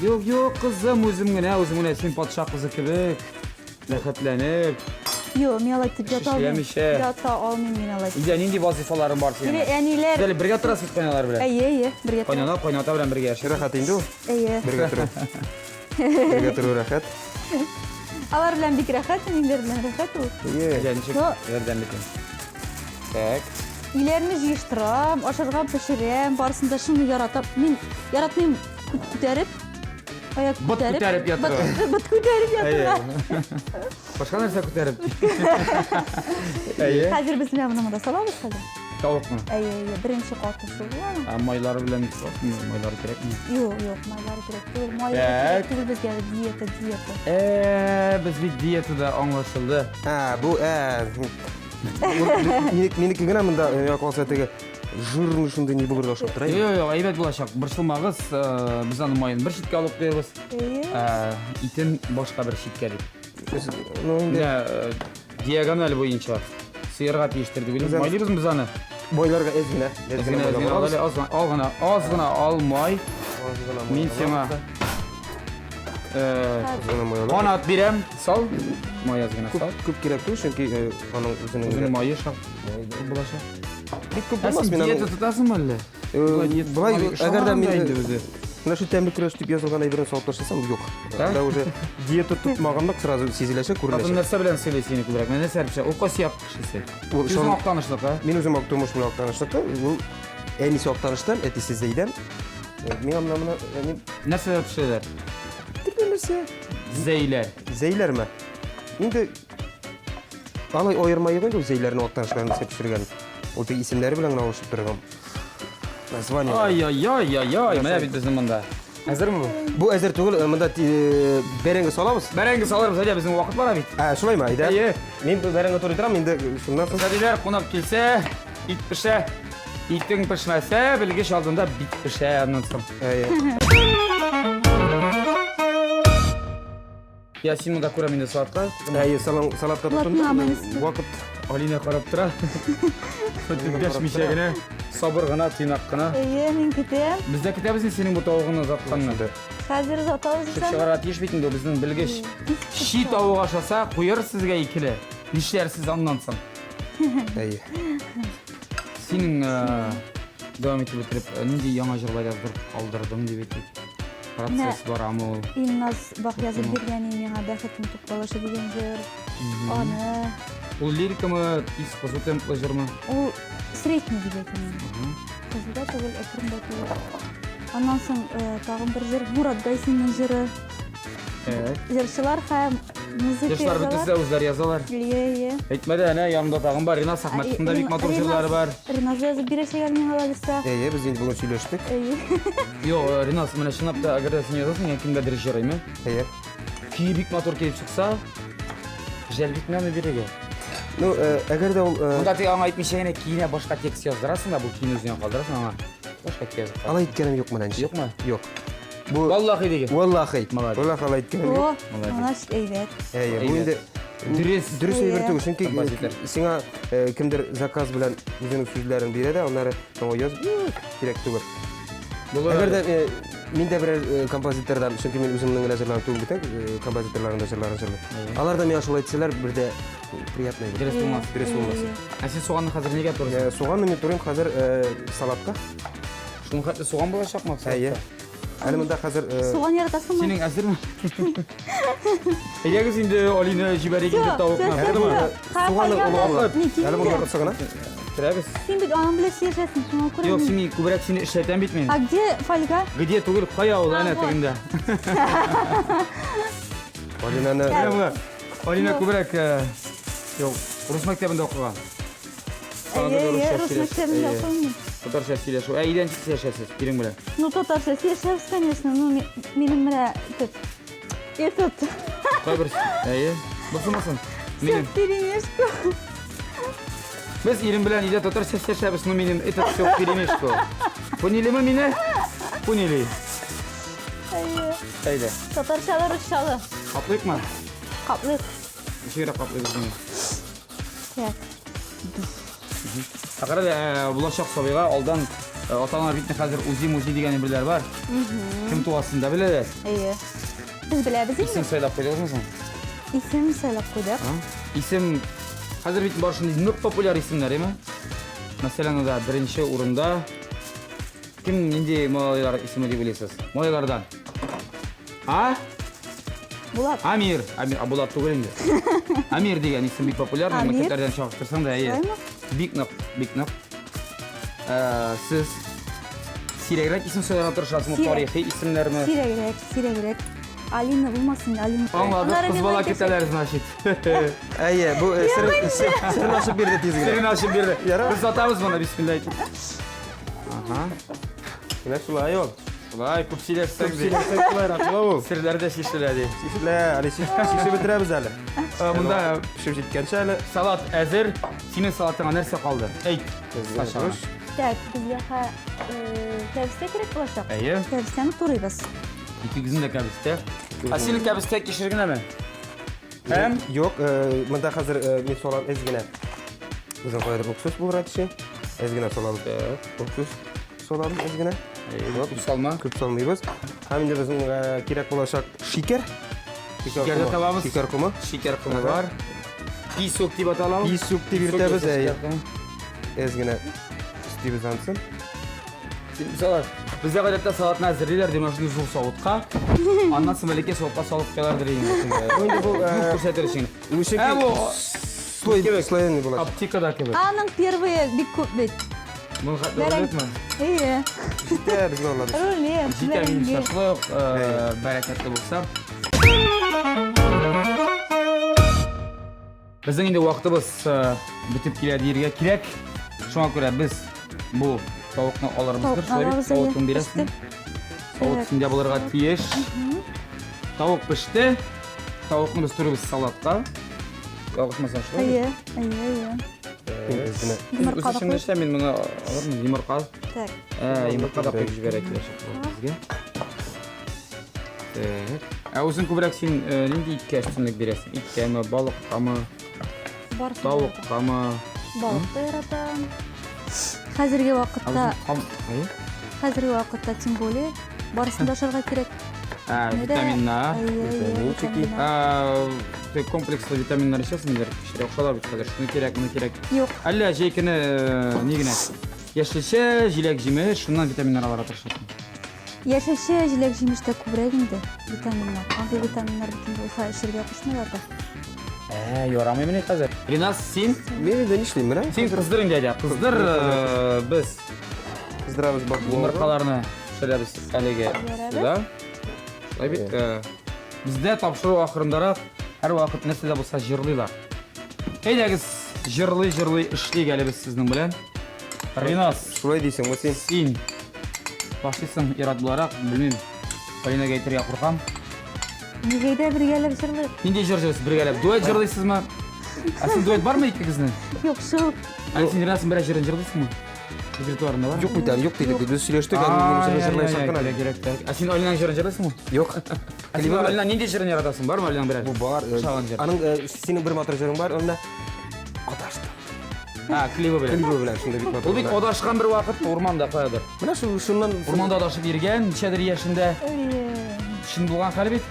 Yo'q qizim o'zimgina sen podshoh qizi kibik. Lahatlanib. Yo'q, men alaytib yota Işlemişe. Yota olmayman men alaytib. Ida nindi vazifalarim bor sening. Ya'nilar. Sizlar birga turasiz qo'ynalar bilan. Ayy, birga. Qo'ynota bilan birga yashaysiz. Rahat endi u. Ayy. Birga turib. Birga turib rahat. Alar bilan bek rahat, menlar bilan rahat u. Nechuk yerdan bitin. Tak. Uylarni yig'ishtirib, oshirg'an pishirib, barisida shuni yaratib, men yaratmayman ko'tarib, oyoq ko'tarib yotirib. But ko'tarib yotirib. Boshqa narsa ko'tarib. Ayy. Hozir biz bilan nima solamiz hozir? Tovuqmi? Ayy, birinchi qoti shu. Moylari bilan moylari kerakmi? Yo'q, maylari kerak. Tak. Bizga diyeta. Biz bir diyetada anlaşıldı. Ha, bu menikigina bunda yo'q olsatiga jurni shunday ne bo'lib o'xshab turadi. Yo'q, aybat bo'lacak. Bir shilmag'iz biz uni moyini bir shitga olib beramiz. Itin boshqa bir shitga deb. Diagonal bo'yicha siyirga tiyishtirdi. Moylaymiz biz uni. Boylarga ezgina ozgina olmay. Men seni qanot berem, sol. Moy ozgina sol. ko'p kerak-ku, chunki uning O'zini moyi shaq bo'lashaq. ko'p bo'lmas men. Diyeta tutasizmi hali? Bo'lay, agarda men mana shu tamli kurash deb yozilgan aybirini solib tashlasam yo'q. Unda уже diyeta tutmaganlik sразу sezilashak, Qatın ko'rinashak. narsa bilan söylesini ko'proq. Men narsa bir o'qos yap qishisi. O'zim oqtanishliq ha. Men o'zim turmush bilan oqtanishlikda, bu enisi oqtanishdan etisiz deydan. Men ham buni Narsa pishirlar. bilmasa Zeyler. mi? Endi alay ayırmayı qo'ydi zeylarni oqtanishlarini pishirgan. O'ta ismlari bilan o'xshab turgan. Naзвание. Ay. Mana bizim bunda. Hazırmı bu? Bu hazır tug'il, bunda berenge solamiz. Berenge salarmiz, hadi bizim vaqt bor abi. Ha, shulaymi, ayda? Men bu berenge to'g'ri turaman, endi shundan so'ng Hadiler qo'nab kelsa, it pişe. Iting pishmasa, bilgish oldinda bit pişe, ondan so'ng. Ya sen unda ko'raman deb soatqa. salatga tutdim. Vaqt Alina qarab tura. Xuddi gashmishagina, sabırgina, tiynoqqina. Men ketyapman. Bizda ketamiz sening bu tovuqni zotqanni. Hozir zotamiz. Shigarat yeyish bitindi bizning bilgish. Shi tovuq ashasa qo'yar sizga ikkili. Ishlarsiz ondan so'ng. Sening davom etib o'tirib, nindi yangi jig'lar yozdirib qoldirdim deb aytib. Proses bor ammo. Ilnaz baq yozib bergani menga baxtim to'qtalashi degan yer. Ana. U lirikami, isqozu templajirmi? U sredniy deb aytaman. Qizda tug'il ekrimda tug'il. Ondan so'ng tag'in bir yer Murad Gaysinning jiri. Jirchilar ham muzika Yoshlar bitsa o'zlari yozalar. Aytmadi ana yonimda tag'in bor, Rinas Ahmadovning bek motor jillari bor. Rinas yozib berishgan men hozirsa. Biz endi bugun suylashdik. Yo'q, Rinas mana shunaqta agar sen yozasang, kimgadir ishlayman. Күйбік мотор келіп шықса, жәлбік мәні береге. Ну, әгер де ол... Мұнда тек аңа айтмайша ғана кейіне башқа текст жаздырасың да, бұл кейін өзінен қалдырасың аңа. Башқа текст. Ала иткенім yok mu Yok mu? Yok. Bu Vallahi деген. Vallahi. Молодец. Vallahi ала иткенім О, yok. ана әйбәт. Bu енді dürüst öğretmen çünkü Композитор. sana kimdir zakaz bilen bizim sözlerini beredi, onları sana yazıp direkt tugul. Eğer de min de bir kompozitörden çünkü men özümün hazırlanıp tugul bitek kompozitörlerin hazırlanıp. Alar da men aşılı etseler bir de приятно olur. Дұрыс болмас. Dürüst olmaz. Сен соғанны қазір неге тұрсың? Soğanı men turayım hazır salatка. Шуның хатты соған болашақ ма? Әйе. Әлі мында қазір Соған яратасың ба? Сенің әзір ме? Егіз енді Олина жібереген деп тауықна. soğanı olup әлі мында тұрсағына. Тірәбіз. Сен бит анын біле шешесің, соңа көрем. Yok, сен көбірек сені іштәтен бит мен. А где фольга? Где түгіл қая ол әне вот. тігінде. Олинаны Олина көбірек ұрыс мектебінде оқыған. Рус мектебінде оқыдым. Татарша сөйлесу. Үйден сөйлесесіз, берің біле. Ну, татарша сөйлесеміз, конечно, ну, менің мына этот Қой бір, әйе. Бұсымасын. Менің. перемешку. Біз ерім білән үйде татарша сөйлесеміз, но менің этот все перемешку. Поняли ма мені? Поняли. Әйде. Татаршалы, русшалы. Қаплайық ма? Қаплық. Шегірі қаплайық бұны. Так. Ақыры бұлашақ собиға алдан ата-аналар битіне қазір узи деген бірлер бар. Кім туғасын да біледі. Әйе. Біз біләбіз Исім сайлап қойдыңыз мұсың? Исем сайлап қойдық. Исім қазір битін баршында нөп популяр исімдер, еме? Мәселен, ода бірінші орында кім нендей малайлар исімі деп білесіз? Малайлардан. Булат. Амир. Булат түгіл енді. Амир деген исім бит популяр. Мектептерден шақыртырсаң да, әйе. Бикнап. Сіз сирегірек исім сөйлеп тұршасың, тарихи исімдерімі? Сирегірек. Алина болмасын, Алина. Аңладық, қыз бала кетелер, значит. Әйе, бұл сірін ашып берді тезгіне. Сірін ашып берді. Біз атамыз бұны, бисмилла айтып. Демек солай ол. Солай, көп сөйлесің де. Солай рақылы ол. Сірлерді шешіледі. Шешілі, әлі шеші бітіреміз әлі. Мұнда Пішіп жеткенші әлі. салат әзір. Сенің салатыңа нәрсе қалды? Әйт. Сашаға. Так, бізге кәбісте керек болашақ. Әйе. Кәбістені турайбыз. Икігізін де кәбісте. Сенің кәбісте кешіргін әме? Әм? Yok, mında hazır men solan ezgine. Bizim koyarız oksus bulur atışın. Ezgine solalım. Oksus solalım ezgine. Көп салма. Көп salmayız. Hem de bizim gerek olacak şeker. Şeker de табамыз. Şeker kumu. Шекер құмы бар. Писок деп аталау. Писок деп ертебіз ezgine isteyimiz ansın. Мысалы, бізде ғадетте салатын әзірлейлер демашыны жуық сауытқа. Аннан сымелеке соққа салып қоялар дірейін. Önce bu Көрсетер үшін. bu şekil слоеный болады. Аптекада кебек. Аның первые бик көп бет. Мұны қатты өлет ма? Иә. İşte biz oladık. Рөле. Витамин шашлық, бәрәкәтті болса. Біздің енді уақытымыз бітіп келеді ерге керек. Шоңа көре біз бұл тауықны аларымызdır. Тауықын бересің. Тауық үстінде бұларға тиеш. Тауық пішті. Тауықны біз түрібіз салатқа. Ялғышмасан шылай. Иә. Өзі шымды іште мен мұны алырмын. Емірқа. Так. Емірқа да қойып жібереді бізге. Өзің көбірек сен ненде итке үстінлік бересің? Итке ме, балыққа ма, тауыққа ма? Балықты яратам. Қазіргі уақытта тем более барысында ашарға керек. Витаминна. Витаминна. Комплекслы витаминнар ішесің, мендер кішірек оқшалар бүт қазір. Шыны керек, мұны керек. Жоқ. Әлі жейкіні негіне? Ешілші, жилек жеме, шыннан витаминнар алар атыршатын. Яшеше жилек жемішті көбірек енді витаминнар. Андай витаминнар бүтін болса ішерге қошмайлар да. Yoramay mı ne kadar? Rinas sen? Ben de işleyeyim ben. Sen kızdırın dede. Kızdır biz. Kızdırabız bak bu. Yumurtalarını şöyle biz әлеге да. Шулай бит. Bizde тапшыру ақырындарақ әр уақыт нәрседе болса жырлайлар. Әйдәгіз жырлый ішлейік әлі біз сіздің білән. Ринас. Шулай дейсің бе сен? Сен башлайсың ирад боларақ, білмеймін. Полинаға айтерге қорқам. Негейде біргелеп жырлы. Нендей жыр жүрсіз біргелеп? Дуэт жырлайсыз ма? Сен дуэт бар ма екеуіңіздің? Yok şu. Сен жасың біраз жырын жырлайсың ма? Репертуарында бар? Жоқ бейтен, жоқ дейді. Біз сөйлештік, әңгімені жырлай шаққан әлі. Сен Алинаның жырын жырлайсың ма? Жоқ. Сен Алина нендей жырын яратасың? Бар ма Алинаның біраз? Бұл бар. Шаған жыр. Аның сенің бір матыр жырың бар, онда Адашты. Клибі білем. Клибі білем, шында бит матыр. Ол бек адашқан бір уақыт орманда қояды. Мына шуннан Орманда адашып ерген, нешедір яшында шын болған халі бет.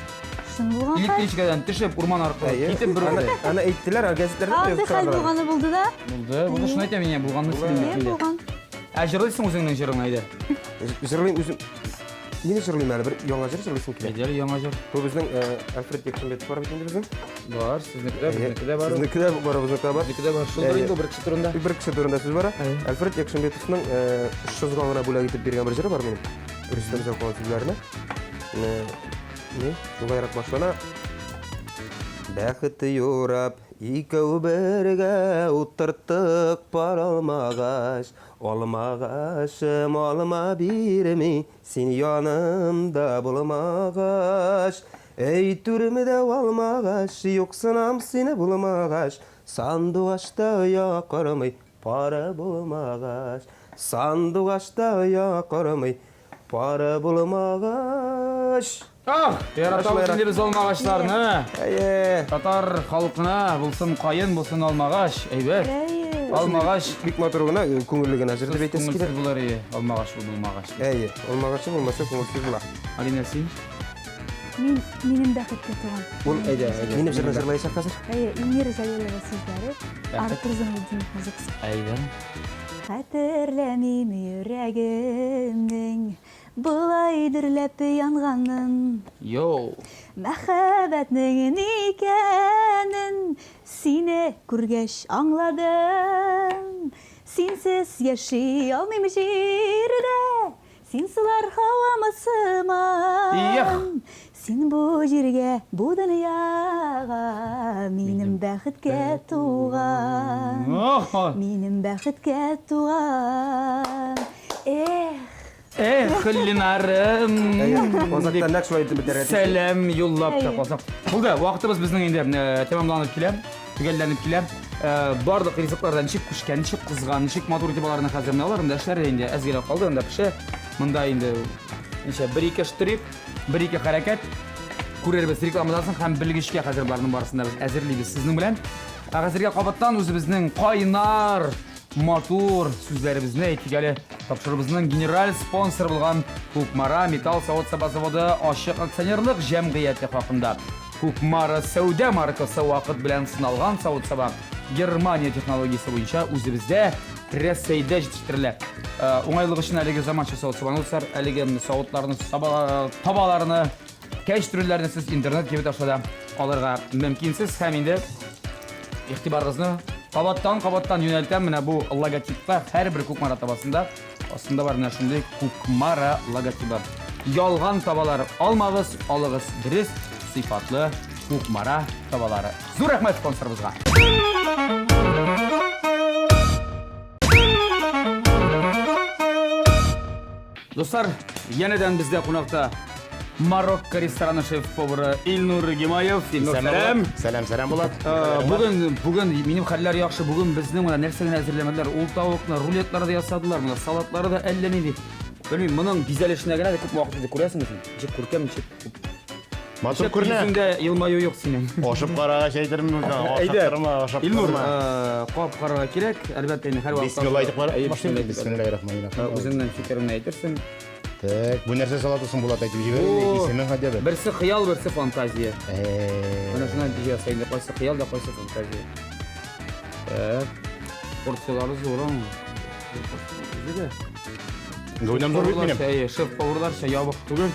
Şun bulgan hal. Электричкадан түшіп, урман арқылы кетіп бір бірді. Ана әйттілер, газеттерде. Aldı hal bulganı buldu da. Бұны шын айтам мен, болғанды Ne сілім bulgan? жырлайсың өзіңнің жырың айды? Жырлайым өзім. Нені жырлайым әлі? Бір яңа жыр жырлайсың келе. Әйдері, яңа жыр. Бұл біздің Альфред Екшімбетов бар бетінде біздің. Бар, сіздікі де бар. Сіздікі де бар, біздікі бар. Сіздікі де бар. Шылдыр енді бір кіші тұрында. Бір кіші турында сөз бар. Альфред Екшімбетовның 300 ғалына бөлек етіп берген бір жыры бар менің. Рүстем Зәуқалан сөздеріне. Не? Солайырақ башлана. Бәқітті юрап, икәу бірге ұттырттық бар алмағаш. Olmağaşım olma birimi, sen yanımda bulmağaş. Ey türmüde olmağaş, yoksanam seni bulmağaş. Sandıgaçta yakarımı, para bulmağaş. Sandıgaçta yakarımı, para bulmağaş. Яратабыз енді біз алмағаштарыны. Татар халқына бұлсын қайын, бұлсын алмағаш. Әйбет. Алмағаш. Бик матурғына көңілігін әзірді бейтесі келер. Көңілсіз бұлар ие. Алмағаш бұл болмағаш. Олмағашы болмаса көңілсіз бұла. Алина сен? Benim бәхетке туған. Ол менің жырын жырлайшақ қазір? İlmir Jalilova sözleri. Artırızın Ultimate muzikası. Хәтерләмим йөрәгемнең Булай дөрләп янганын. Мәхәббәтнең икәнен Сине күргәч аңладым. Синсез яши алмыйм җирдә. Син сулар һавамы сыман. Син бу җиргә, бу дөньяга минем бәхеткә туган. Минем бәхеткә туган. Хиллинарым. Озаттан нәк шулай итеп бетерәтеш. Сәлем юллап та қалсақ. Болды, уақытымыз біздің енді тамамланып келем, түгелленіп келем. Барлық ризықлардан ничек күшкен, ничек қызған, ничек матур итибарларына қазір мыналар, енді әшлер енді әзгелеп қалды, енді піші. Мында енді бір-екі штрик, бір-екі қаракет. Көрербіз рекламадасын һәм білгішке қазір барының барысында біз әзірлейбіз сіздің білән. Қазірге қабаттан өзіміздің қайнар, матур сөздерімізді етігелі тапшырыбызның генераль спонсор болған Көкмара металл сауыт заводы ашық акционерлік жәмғияты хақында. Көкмара сәуде маркасы вақыт білән сыналған сауыт саба Германия технологиясы бойынша өзімізде Ресейде жетіштірілі. Оңайлығы үшін әлігі заманша сауыт сабаны олсар, әлігі сауытларының табаларыны кәш түрлеріне сіз интернет кебет ашада алырға мүмкінсіз. Һәм енді иқтибарыңызны қабаттан юнәлтем міне бұл логотипқа әр бір Көкмара табасында астында бар шындай Көкмара логотипі. Ялған табалар алмағыз, алығыз дұрыс, сипатлы Көкмара табалары. Зур рахмет спонсорымызға. Достар, енеден бізде қонақта Марокко рестораны шеф-повары Илнур Гимаев. Сәлем болады. Бүгін менің хәлләр яқшы. Бүгін біздің нәрсені әзірлемеділер. Ол тауықны, рулетлары да ясадылар, салатлары да әлленейді. Білмейм, мұның бизәлешіне генә көп уақытты көресіңіз. Жек көркем, жек. Матур көріне. Жүзіңде елмайу жоқ сенің. Ашып қараға шәйдерім Илнур, қап қараға керек. Әлбәтте, әр уақытта. Бисмилла айтып бар. Бисмиллахиррахманиррахим. Өзіңнен фикіріңді айтерсің. Бұл нәрсе салатысын болады айтып жіберіп, есімнің қадебі. Бірсі қиял, бірсі фантазия. Мұны шынан дежа сайында қойсы қиял да қойсы фантазия. Порциялары зоран. Ойнам зор өтменем. Шеф-поварларша ябық түгін.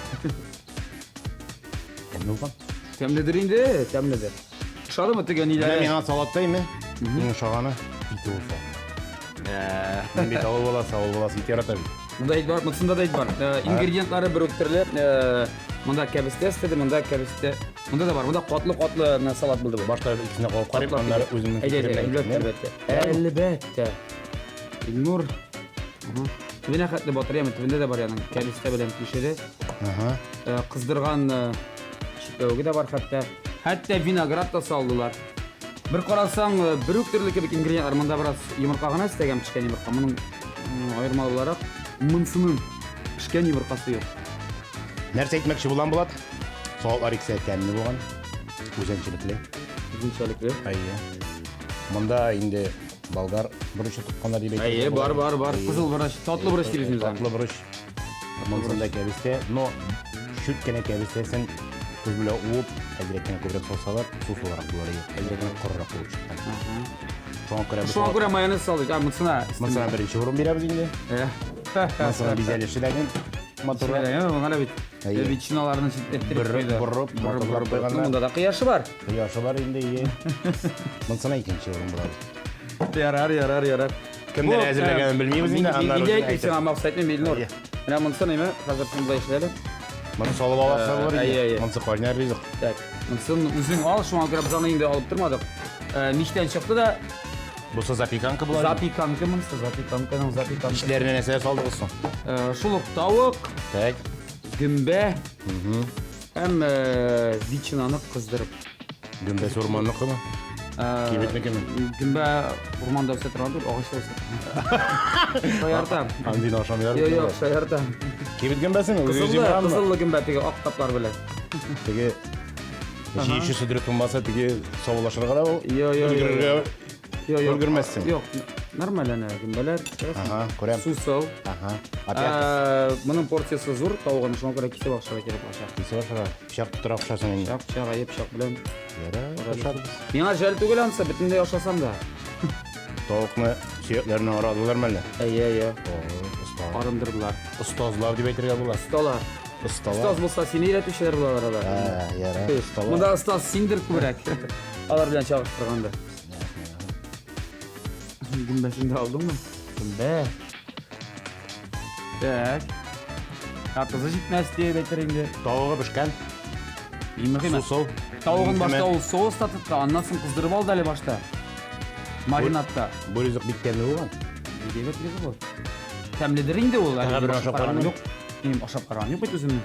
Тәмледір енді, тәмледір. Шады ма түген елері? Мен салаттай ме? Мен шағаны иті олса. Мен бет ауыл боласы, ит яратар. Мұнда ит бар, мұтсында да ит бар. Ингредиентлары бір өктірлі. Мұнда кәбісте істеді, мұнда кәбісте. Мұнда да бар, мұнда қотлы салат білді бұл. Башта ikisine қойып қарайып, анлары өзімнің fikirlerini. Әлбәтте. Илнур. Түбіне қатты батырия ма? Түбінде де бар яның. Кәбісте білем кешеді. Қыздырған Çitlöğü de var hatta vinograt da saldılar. Bir qarasang bir öktürlük gibi ingrediyentlar mında biraz yumurta gana istegem pişken yumurta. Bunun ayırmalı olarak mınsının pişken yumurtası yok. Нәрсе әйтмәкче булам булат. Соолар икесе тәмле булган. Үзенчәлекле. Üzünçelikli. Әйе. Монда инде болгар бурычы тотканлар дип әйтәләр. Әйе, бар. Кызыл бурыч, татлы бурыч дибез Татлы бурыч. Монсында кәбестә, но шүт кенә кәбестә сен туз белән уып, әзрәк кенә күбрәк салсалар, сус буларак булар иде. Әзрәк кенә корырак булып чыккан. Шуңа күрә без Şuna göre mayonez saldık. Mısına. Монсына беренче урын бирәбез инде. Монсына бизәлеше дәген моторы. Бана бит. Әйе. Вичиналарını çitlettirip Борып, моторлар куйганнар. Bunda da kıyaşı var. Кояшы бар инде, ие. Монсына икенче урын булабыз. Yarar. Кемдер әзерләгәнен белмибез инде, аннары İnce eklesin ama maksatını bilin or. Менә монсын эме хәзер шунда эшләде. Моны салып аласызlar булар Әйе. инде. Монсы кайнар ризык. Так. Монсын үзең ал, шуңа күрә без аны инде алып тормадык. Миштән чыкты да Бусы запеканка була. запеканка монсы, запеканка. Ичләренә нәрсә салдыгыз соң? Шулык тавык, Так. гөмбә һәм ветчинаны кыздырып. Гүмбә сурманныкымы? Кибетнекеме? Гөмбә урманда үсә торган түгел, агачта үсә. Шаяртам. Андин ашамыйлар. Yok, шаяртам. Кибет гөмбәсеме? Үзе җимрамы? Кызыллы гөмбә теге ак таплар белән. Теге җиеше сүдереп тумаса теге савылашырга да ул. Өлгермәссең. Yok, нормально гөмбәләр. Ага, күрәм. Сусыл. Ага. Опять Моның порциясы зур, тавыгын шуңа күрә кисеп акчага кирәк аша. кисе башыга. Пичак тутыра акчасын инде. Пычак, аяп пычак белән. Яра, ашарбыз. Миңа жәл түгел ансы, бөтенләй ашасам да. Тавыкны сөякләренә арадылар мәллә. Әйе. Уста. Арындырдылар. Устазлар дип әйтергә була. Стала. Усталар. Стаз булса сине өйрәтүчеләр булалар алар. Яра. Усталар. Монда стаз синдер күбрәк. Алар белән чагыштырганда. Гүмбәсен дә алдыңмы? Гүмбә. Так. Картызы җитмәс дип әйтер инде. Тавыгы пешкән. Имәгән. Сусыл. Тавыгын башта ул соуста тотты, аннан соң кыздырып алды әле башта. Маринадта. Бу ризык бик тәмле булган. Дибет леге бу. Тәмледер инде ул. Тагы бер ашап караган юк. Мин ашап караган юк бит үземне.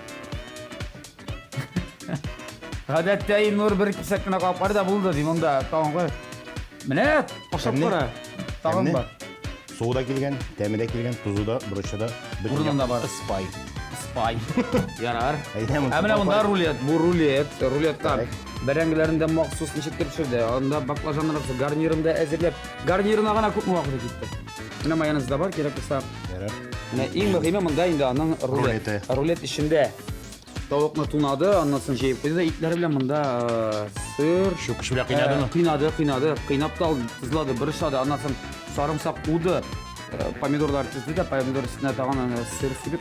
Гадәттә Илнур бер кисәк кенә калып кар да булды ди монда тагын кой. Менә ашап Тәмле. кара. Тагын Тәмле. бар. Суы да килгән, тәме дә килгән, тузы да, бурычы да. Урынында бар. Спай. Спай. Ярар. Әйдә, Менә монда рулет, бу рулет, рулетка Так. бәрәңгеләрендә махсус ничектер пешерде. Анда баклажаннар гарнирында әзерләп, гарнирына гына күпме вакыт китте. Менә майонез да бар, кирәк булса. Яра. Менә иң мөһиме монда инде аның рулет. Рулеты. Рулет ішінде тавыкны тунады, аннан соң җыеп куйды да итләре белән монда сыр, Шук белән кыйнадымы? Кыйнады, кыйнап та алды, тызлады, бырышлады, аннан соң сарымсак куды, помидорлар тезде дә, помидор өстенә тагын сыр сибеп,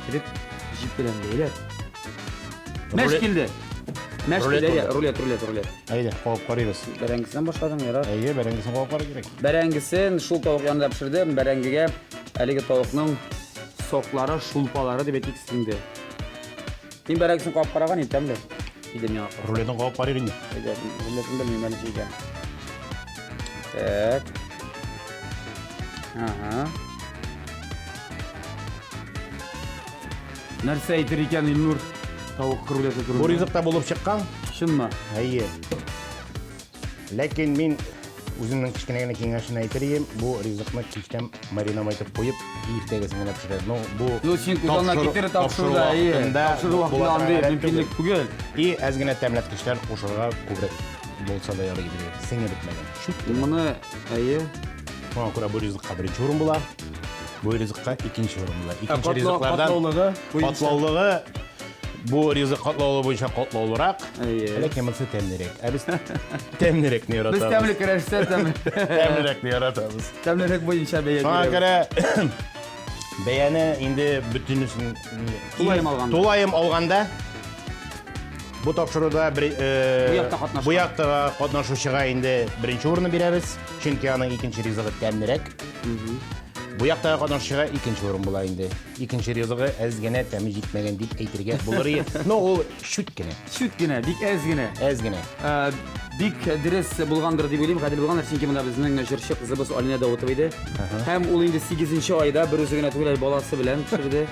киреп җип белән бәйләп. Мәш килде. Мәш килде, рулет. Әйдә, калып карыйбыз. Бәрәңгесен башладың, ярар. Әйе, бәрәңгесен калып карый кирәк. Бәрәңгесен шул тавык янында пешердем, бәрәңгегә әлеге тавыкның соклары, шулпалары дип әйтик. Мин бәрәңгесен калып караган идем тәмле. Иде миңа. Рулетен калып карый инде. Рулетен белмим әле җигән. Так. Ага. Нәрсә әйтер икән Илнур? Тавык рулеты турында. Бу ризыкта булып чыккан. Чынмы? Әйе. Ләкин мин үземнең кичкенә генә киңәшен әйтер идем. Бу ризыкны кичтән маринам итеп куеп, иртәгесен генә пешерә. Ну, бу Лучин кузанна китереп тапшырды, тапшыру вакытында мөмкинлек түгел. И әз генә тәмләткечләр кушырга күбрәк булса да ярый иде. Сеңе бетмәгән. Моны әйе. Шуңа күрә бу ризыкка беренче урын була. Бу ризыкка икенче урын була. Икенче ризыклардан катлаулыгы бу ризык катлаулы буенча катлаулырак. Ләкин монсы тәмлерәк. Ә без тәмлерәкне яратабыз. Без тәмле көрәшсә Тәмлерәкне яратабыз. Тәмлерәк буенча бәя Шуңа бирәбез. күрә бәяне инде бөтенесен тулайым алганда бу тапшыруда бу якта катнашучыга инде беренче урынны бирәбез. Чөнки аның икенче ризыгы тәмлерәк. Бу якта катнашучыга икенче урын була инде. Икенче ризыгы әз генә тәме җитмәгән дип әйтергә булыр иде. Но ул шүт кенә. Шүт генә, бик әз генә. Әз генә. Бик дөрес булгандыр дип уйлыйм. Гадел булгандыр, чөнки монда безнең җырчы кызыбыз Алина Даутова иде. Һәм ул инде 8нче айда бер үзе генә түгел, баласы белән пешерде.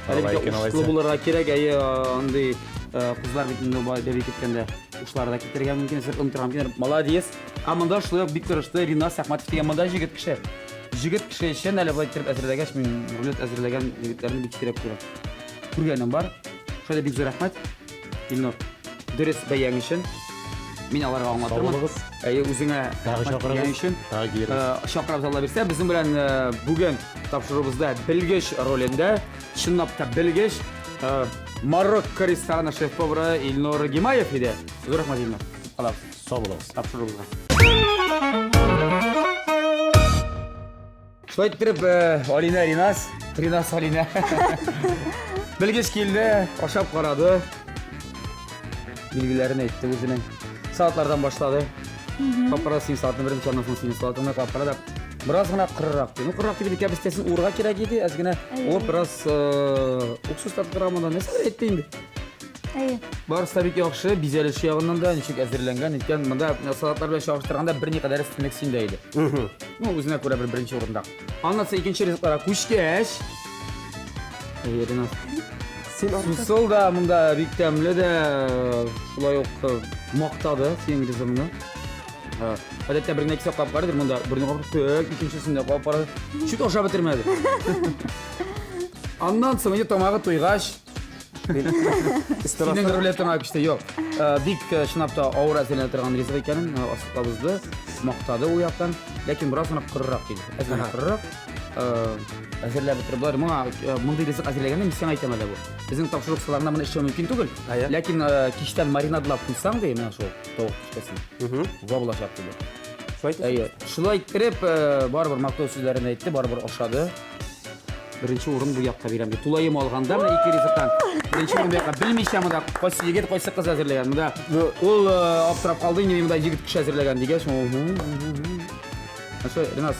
Uşlu bulara kerek, андай kızlar bitinde bebek etkende uşlarda ketergen mümkün, ынтырам kenер, молодец. Amanda uşlu yok, Viktor uşlu, Rinas Ahmatov деген manda jigit kişi. Jigit kişi için әлі былай тіріп әзірлегеш, мен рулет әзірлеген жігіттерін бик керек көрем. Көргенім бар. Шöyle бик зор рахмет. Илнур, дөрес бәяң үшін. Мен аларға алмадырмын. Өзіңе рахмет бәяң үшін. Шақырабыз Алла берсе, біздің білән бүгін тапшырыбызда білгіш ролінде, шыннап та білгіш Марокко рестораны шеф-повары Илнур Гимаев еді. Зор рахмет Илнур. Алабыз. Sağ olasın. Тапшырыбызға. Шулай еттеріп, Алина Ринас, Ринас Алина. Білгеш келді, ашап қарады. Bilgilerini etti өзінің. Saatlardan başladı. Kapara senin saatini verim, sonra senin saatini kapara da biraz gına kırırak diyor. Kırırak gibi dikkat istesin uğrağa kira gidi. Azgına o biraz uksus tatlıramada ne kadar etti indi. Barısı tabii ki yaxşı, bizeli şey yağından da nişik әзірленген. Etken bunda saatlar bilen şahıştırğanda bir ne kadar istemek sindeydi. Özüne göre birinci orunda. Anlatsa ikinci rezultlara kuşkeş. Rina. Susul da bunda bik temli de şulay maqtadı senin rizimini. Adette birine ikisi qap qarıdır, bunda birini qap tök, ikincisinde qap qarıdı. Şut oşa bitirmedi. Ondan sonra tomağı toyğaş. Senin ruletin akışta yok. Bik şınapta ağır әзірлене тұрған rizq екенін asıqlabızdı, maqtadı o yaqdan. Lakin biraz sonra qırıraq dedi. Әзірлене qırıraq. Әзірләп бітіріп бар. Мұндай rizq әзірлегенде мен сен айтамын әлі бұл. Біздің тапшырық сыларында мұны ішеу мүмкін түгіл. Ләкин кештен маринадылап құнсаң dey, мен шол тоғық кішкесін. Жабыла шапты dey. Шылай еттіріп, бар-бір мақтау сөздерін айтты, бар-бір ошады. Birinci orun bu yakta veremdi. Tulayım alğanda mı iki rizqdan. Birinci orun bu yakta bilmeyeceğim da qoysa yigit qoysa qız әзірлеген. Мұнда ол аптырап қалды, неме мұнда жігіт кіші әзірлеген деген. Ринас,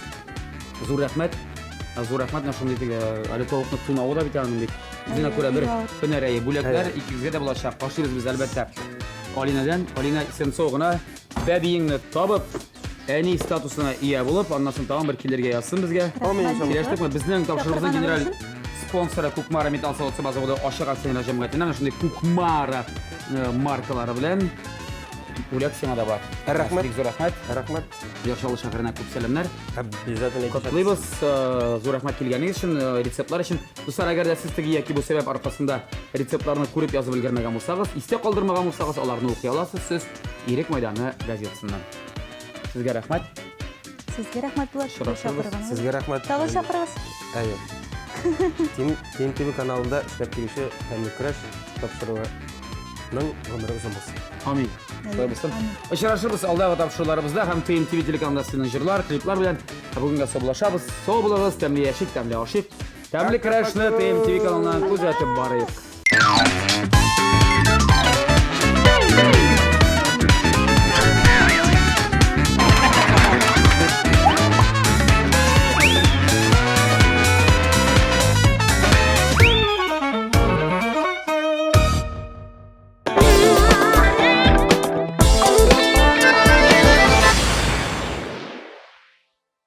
зор рахмет. Зор рахмет, нашым дейдік, әлі тоғықны тұнауы да бітәнім дейік. Үзіне көре бір күнәрәйі бүлектер, ikimizге де бұлашақ. Қашырыз біз әлбәтті Алинадан. Алина сен соғына бәбейіңні табып, әни статусына ие болып, аннасын тағын бір келерге yazsın бізге. Келештік ми? Біздің тапшырыбыздың генерал спонсоры Кукмара металл сауытсы базығыда ашық акцияны жамғайтынан, шындай Кукмара маркалары білән Улек сема да бар. Рахмет. Зор рахмет. Рахмет. Яшалы шақырына көп сәлемдер. Обязательно. Құттықтаймыз зор рахмет келгеніңіз үшін, рецептлар үшін. Достар, әгер де сіз тіге яки бұл себеп арқасында рецептларны көріп yazып үлгермеген болсаңыз, исте қалдырмаған болсаңыз, аларны оқи аласыз. Сіз Ирек майданы газетасынан. Sizге рахмет. Sizге рахмет болады. Шақырғаныңыз. Sizге рахмет. Тағы шақырыңыз. Тем ТВ каналында ішлеп келуші тәмі күрәш тапшыруының ғұмыры ұзын болсын. Амин. Шулай болсын. Ұшырашырбыз алдағы тапшыруларыбызда һәм ТВ телеканалында сіздің жырлар, клиплар белән бүгінгі собылашабыз. Сау болыңыз, тәмле яшик, тәмле ашик. Тәмле күрәшне ТВ каналынан күзәтеп барыйк.